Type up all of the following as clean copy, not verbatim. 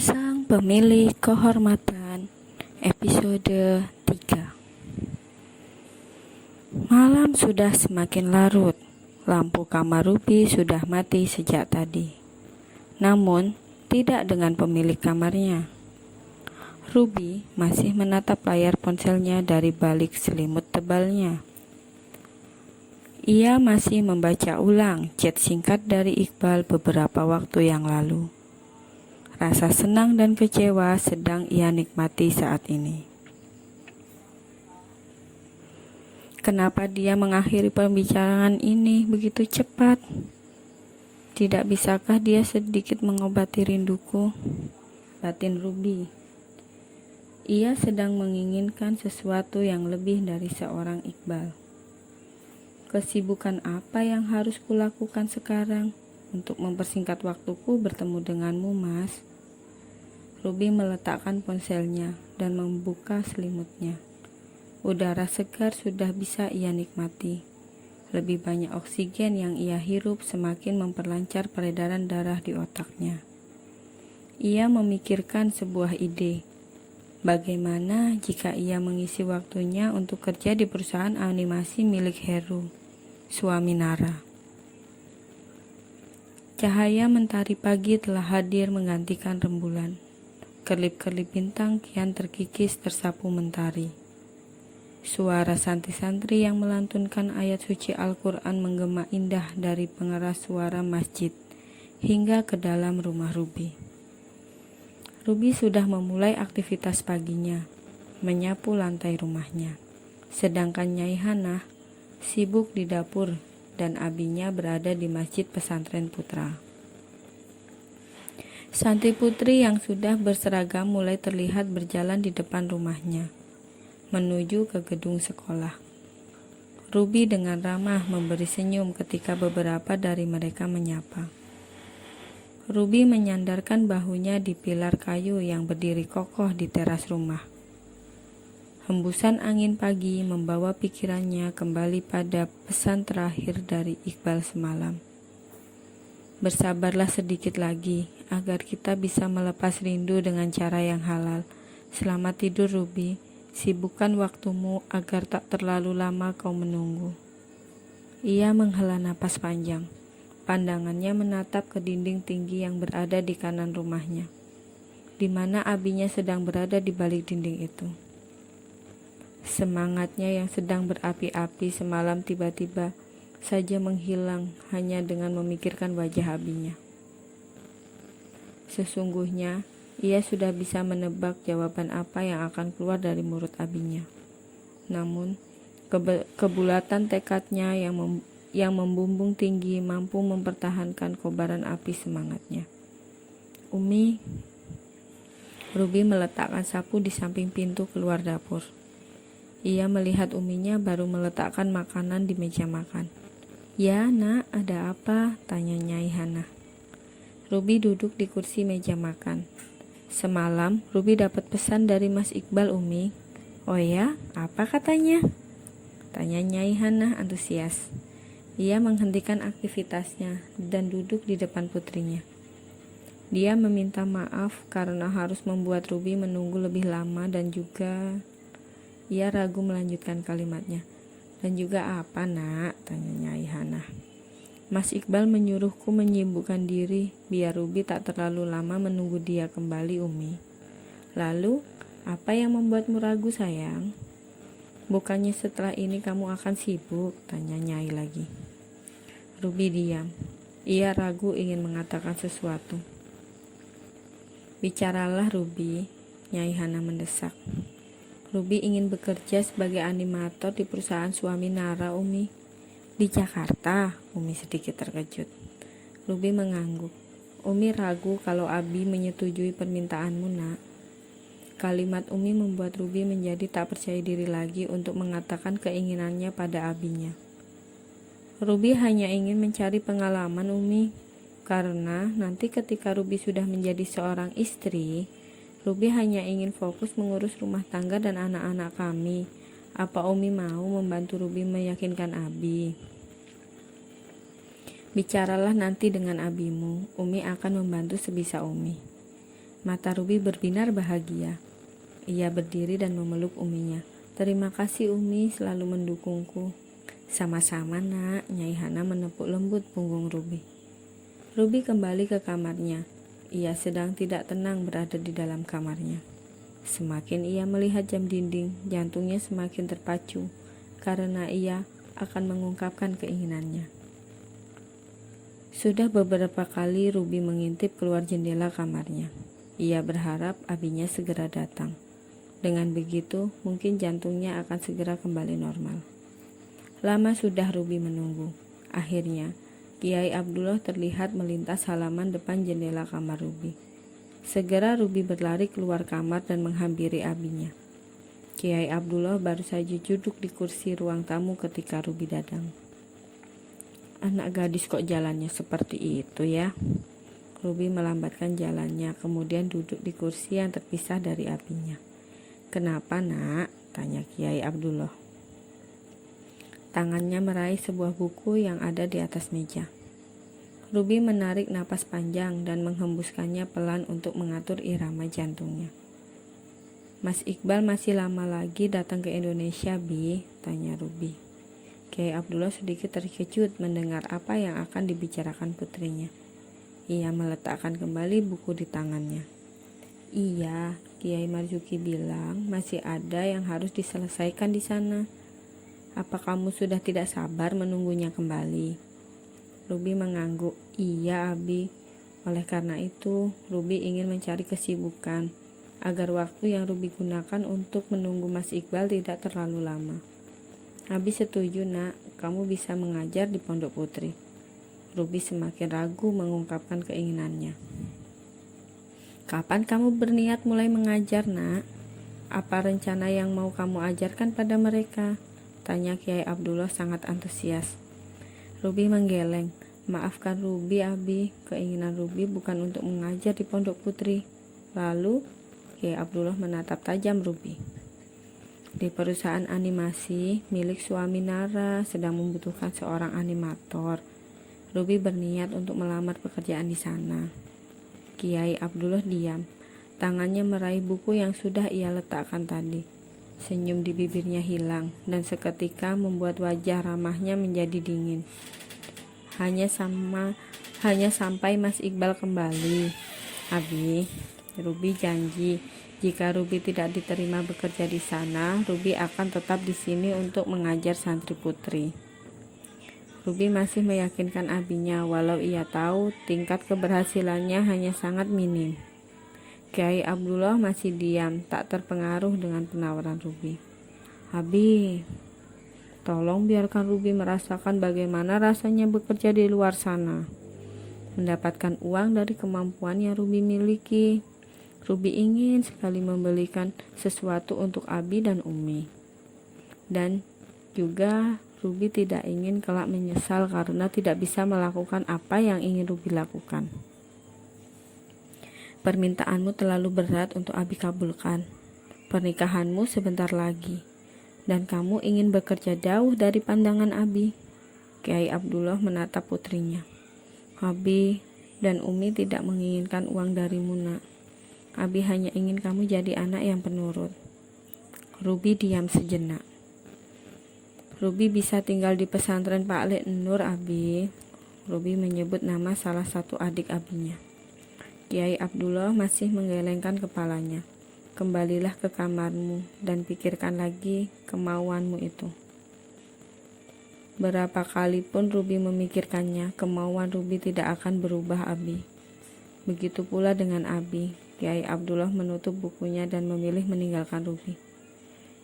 Sang Pemilik Kehormatan, episode 3. Malam sudah semakin larut. Lampu kamar Ruby sudah mati sejak tadi. Namun, tidak dengan pemilik kamarnya. Ruby masih menatap layar ponselnya dari balik selimut tebalnya. Ia masih membaca ulang chat singkat dari Iqbal beberapa waktu yang lalu. Rasa senang dan kecewa sedang ia nikmati saat ini. Kenapa dia mengakhiri pembicaraan ini begitu cepat? Tidak bisakah dia sedikit mengobati rinduku? Batin Ruby. Ia sedang menginginkan sesuatu yang lebih dari seorang Iqbal. Kesibukan apa yang harus kulakukan sekarang untuk mempersingkat waktuku bertemu denganmu, Mas? Ruby meletakkan ponselnya dan membuka selimutnya. Udara segar sudah bisa ia nikmati. Lebih banyak oksigen yang ia hirup semakin memperlancar peredaran darah di otaknya. Ia memikirkan sebuah ide. Bagaimana jika ia mengisi waktunya untuk kerja di perusahaan animasi milik Heru, suami Nara? Cahaya mentari pagi telah hadir menggantikan rembulan. Kelip-kelip bintang kian terkikis tersapu mentari. Suara santri-santri yang melantunkan ayat suci Al-Quran menggema indah dari pengeras suara masjid hingga ke dalam rumah Ruby. Ruby sudah memulai aktivitas paginya, menyapu lantai rumahnya. Sedangkan Nyai Hana sibuk di dapur dan abinya berada di Masjid Pesantren Putra. Santri putri yang sudah berseragam mulai terlihat berjalan di depan rumahnya, menuju ke gedung sekolah. Ruby dengan ramah memberi senyum ketika beberapa dari mereka menyapa. Ruby menyandarkan bahunya di pilar kayu yang berdiri kokoh di teras rumah. Hembusan angin pagi membawa pikirannya kembali pada pesan terakhir dari Iqbal semalam. Bersabarlah sedikit lagi agar kita bisa melepas rindu dengan cara yang halal. Selamat tidur, Ruby. Sibukkan waktumu agar tak terlalu lama kau menunggu. Ia menghela napas panjang. Pandangannya menatap ke dinding tinggi yang berada di kanan rumahnya, di mana abinya sedang berada di balik dinding itu. Semangatnya yang sedang berapi-api semalam tiba-tiba saja menghilang hanya dengan memikirkan wajah abinya. Sesungguhnya, ia sudah bisa menebak jawaban apa yang akan keluar dari mulut abinya. Namun, kebulatan tekadnya yang membumbung tinggi mampu mempertahankan kobaran api semangatnya. Umi. Ruby meletakkan sapu di samping pintu keluar dapur. Ia melihat uminya baru meletakkan makanan di meja makan. Ya, Nak, ada apa? Tanya Nyai Hana. Ruby duduk di kursi meja makan. Semalam, Ruby dapat pesan dari Mas Iqbal, Umi. Oh ya, apa katanya? Tanya Nyai Hana antusias. Ia menghentikan aktivitasnya dan duduk di depan putrinya. Dia meminta maaf karena harus membuat Ruby menunggu lebih lama dan juga... Ia ragu melanjutkan kalimatnya. Dan juga apa, Nak? Tanya Nyai Hana. Mas Iqbal menyuruhku menyibukkan diri biar Ruby tak terlalu lama menunggu dia kembali, Umi. Lalu, apa yang membuatmu ragu, sayang? Bukannya setelah ini kamu akan sibuk? Tanya Nyai lagi. Ruby diam. Ia ragu ingin mengatakan sesuatu. Bicaralah, Ruby, Nyai Hana mendesak. Ruby ingin bekerja sebagai animator di perusahaan suami Nara, Umi. Di Jakarta, Umi sedikit terkejut. Ruby mengangguk. Umi ragu kalau Abi menyetujui permintaanmu, Nak. Kalimat Umi membuat Ruby menjadi tak percaya diri lagi untuk mengatakan keinginannya pada abinya. Ruby hanya ingin mencari pengalaman, Umi, karena nanti ketika Ruby sudah menjadi seorang istri, Ruby hanya ingin fokus mengurus rumah tangga dan anak-anak kami. Apa Umi mau membantu Ruby meyakinkan Abi? Bicaralah nanti dengan abimu. Umi akan membantu sebisa Umi. Mata Ruby berbinar bahagia. Ia berdiri dan memeluk Uminya. "Terima kasih Umi, selalu mendukungku." "Sama-sama nak," Nyai Hana menepuk lembut punggung Ruby. Ruby kembali ke kamarnya. Ia sedang tidak tenang berada di dalam kamarnya. Semakin ia melihat jam dinding, jantungnya semakin terpacu karena ia akan mengungkapkan keinginannya. Sudah beberapa kali Ruby mengintip keluar jendela kamarnya. Ia berharap abinya segera datang. Dengan begitu, mungkin jantungnya akan segera kembali normal. Lama sudah Ruby menunggu. Akhirnya, Kiai Abdullah terlihat melintas halaman depan jendela kamar Ruby. Segera Ruby berlari keluar kamar dan menghampiri abinya. Kiai Abdullah baru saja duduk di kursi ruang tamu ketika Ruby datang. "Anak gadis kok jalannya seperti itu ya?" Ruby melambatkan jalannya, kemudian duduk di kursi yang terpisah dari abinya. "Kenapa nak?" tanya Kiai Abdullah. Tangannya meraih sebuah buku yang ada di atas meja. Ruby menarik napas panjang dan menghembuskannya pelan untuk mengatur irama jantungnya. "Mas Iqbal masih lama lagi datang ke Indonesia, Bi?" tanya Ruby. Kiai Abdullah sedikit terkejut mendengar apa yang akan dibicarakan putrinya. Ia meletakkan kembali buku di tangannya. "Iya, Kiai Marzuki bilang masih ada yang harus diselesaikan di sana. Apa kamu sudah tidak sabar menunggunya kembali?" Ruby mengangguk. "Iya, Abi. Oleh karena itu, Ruby ingin mencari kesibukan agar waktu yang Ruby gunakan untuk menunggu Mas Iqbal tidak terlalu lama." "Abi setuju nak, kamu bisa mengajar di Pondok Putri." Ruby semakin ragu mengungkapkan keinginannya. "Kapan kamu berniat mulai mengajar nak? Apa rencana yang mau kamu ajarkan pada mereka?" tanya Kiai Abdullah sangat antusias. Ruby menggeleng. "Maafkan Ruby, Abi. Keinginan Ruby bukan untuk mengajar di Pondok Putri." Lalu Kiai Abdullah menatap tajam Ruby. "Di perusahaan animasi milik suami Nara sedang membutuhkan seorang animator. Ruby berniat untuk melamar pekerjaan di sana." Kiai Abdullah diam. Tangannya meraih buku yang sudah ia letakkan tadi. Senyum di bibirnya hilang dan seketika membuat wajah ramahnya menjadi dingin. Hanya sampai Mas Iqbal kembali, Abi." Ruby janji jika Ruby tidak diterima bekerja di sana, Ruby akan tetap di sini untuk mengajar santri putri. Ruby masih meyakinkan abinya walau ia tahu tingkat keberhasilannya hanya sangat minim. Kiai Abdullah masih diam, tak terpengaruh dengan penawaran Ruby. "Abi, tolong biarkan Ruby merasakan bagaimana rasanya bekerja di luar sana. Mendapatkan uang dari kemampuan yang Ruby miliki. Ruby ingin sekali membelikan sesuatu untuk Abi dan Umi. Dan juga Ruby tidak ingin kelak menyesal karena tidak bisa melakukan apa yang ingin Ruby lakukan. Permintaanmu terlalu berat untuk Abi kabulkan. Pernikahanmu sebentar lagi, dan kamu ingin bekerja jauh dari pandangan Abi." Kiai Abdullah menatap putrinya. "Abi dan Umi tidak menginginkan uang darimu nak. Abi hanya ingin kamu jadi anak yang penurut." Ruby diam sejenak. "Ruby bisa tinggal di pesantren Pak Lek Nur, Abi." Ruby menyebut nama salah satu adik abinya. Kiai Abdullah masih menggelengkan kepalanya. "Kembalilah ke kamarmu dan pikirkan lagi kemauanmu itu." Berapa kali pun Ruby memikirkannya, kemauan Ruby tidak akan berubah, Abi. Begitu pula dengan Abi. Kiai Abdullah menutup bukunya dan memilih meninggalkan Ruby.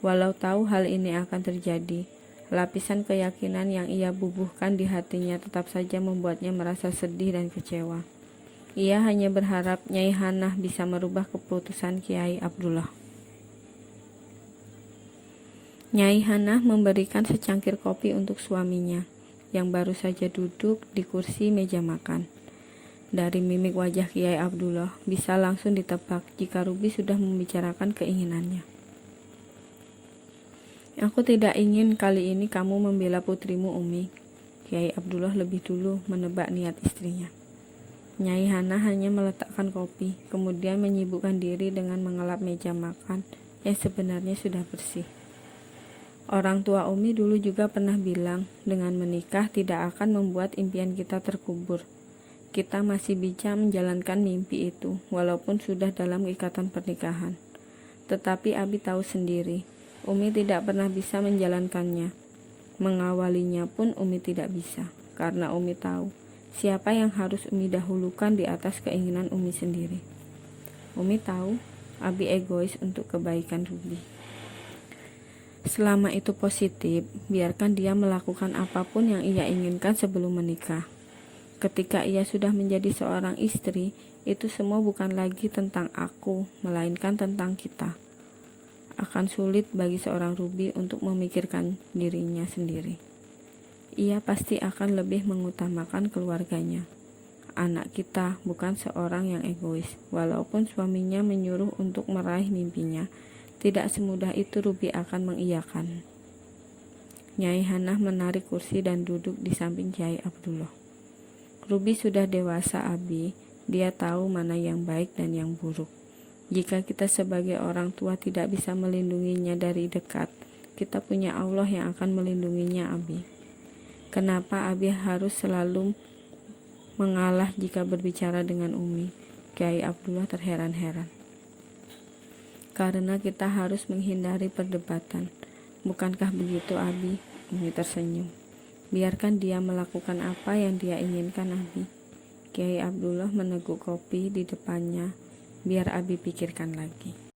Walau tahu hal ini akan terjadi, lapisan keyakinan yang ia bubuhkan di hatinya tetap saja membuatnya merasa sedih dan kecewa. Ia hanya berharap Nyai Hana bisa merubah keputusan Kiai Abdullah. Nyai Hana memberikan secangkir kopi untuk suaminya yang baru saja duduk di kursi meja makan. Dari mimik wajah Kiai Abdullah bisa langsung ditebak jika Ruby sudah membicarakan keinginannya. "Aku tidak ingin kali ini kamu membela putrimu, Umi." Kiai Abdullah lebih dulu menebak niat istrinya. Nyai Hana hanya meletakkan kopi, kemudian menyibukkan diri dengan mengelap meja makan yang sebenarnya sudah bersih. Orang tua Umi dulu juga pernah bilang, dengan menikah tidak akan membuat impian kita terkubur. Kita masih bisa menjalankan mimpi itu, walaupun sudah dalam ikatan pernikahan. Tetapi Abi tahu sendiri, Umi tidak pernah bisa menjalankannya. Mengawalinya pun Umi tidak bisa, karena Umi tahu siapa yang harus Umi dahulukan di atas keinginan Umi sendiri. Umi tahu Abi egois untuk kebaikan Ruby. Selama itu positif, biarkan dia melakukan apapun yang ia inginkan sebelum menikah. Ketika ia sudah menjadi seorang istri, itu semua bukan lagi tentang aku, melainkan tentang kita. Akan sulit bagi seorang Ruby untuk memikirkan dirinya sendiri. Ia pasti akan lebih mengutamakan keluarganya. Anak kita bukan seorang yang egois. Walaupun suaminya menyuruh untuk meraih mimpinya, tidak semudah itu Ruby akan mengiyakan. Nyai Hana menarik kursi dan duduk di samping Kiai Abdullah. Ruby sudah dewasa, Abi. Dia tahu mana yang baik dan yang buruk. Jika kita sebagai orang tua tidak bisa melindunginya dari dekat, kita punya Allah yang akan melindunginya, Abi. Kenapa Abi harus selalu mengalah jika berbicara dengan Umi? Kiai Abdullah terheran-heran. Karena kita harus menghindari perdebatan. Bukankah begitu, Abi? Umi tersenyum. Biarkan dia melakukan apa yang dia inginkan, Abi. Kiai Abdullah meneguk kopi di depannya. Biar Abi pikirkan lagi.